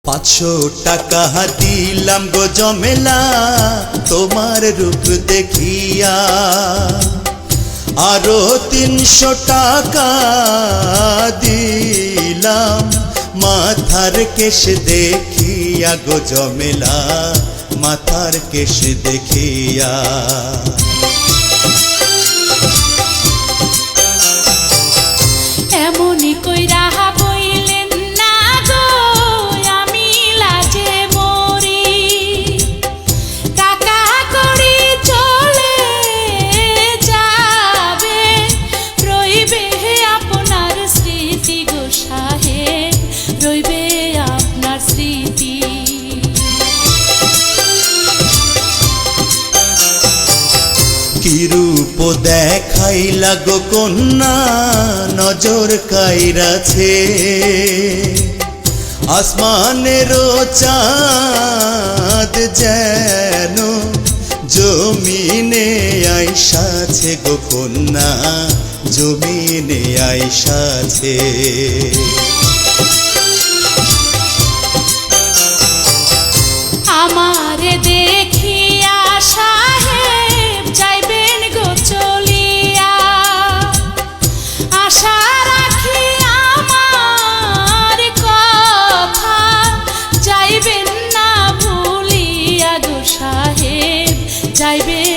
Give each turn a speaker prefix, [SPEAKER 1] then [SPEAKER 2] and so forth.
[SPEAKER 1] 500 টাকা দিলাম গো জমেলা তোমার রূপ দেখিয়া, আরো 300 টাকা দিলাম মাথার কেশ দেখিয়া গো জমেলা মাথার কেশ দেখিয়া।
[SPEAKER 2] এমনি কইরা বইলেন না গো আমি লাজে মরি, টাকা করি চলে যাবে রইবে আপনার স্মৃতি গো সাহেব, রইবে আপনার স্মৃতি।
[SPEAKER 1] কি রূপ দেখাইলা গো কন্যা নজর কাইরাছে, আসমানেরও চাঁদ যেন জমিনে আইসাছে গো কন্যা জমিনে আইসাছে।
[SPEAKER 2] আমারে দেখিয়া সাহেব যাইবেন গো চলিয়া, আশা রাখি আমার কথা যাইবেন না ভুলিয়া গো সাহেব, যাইবেন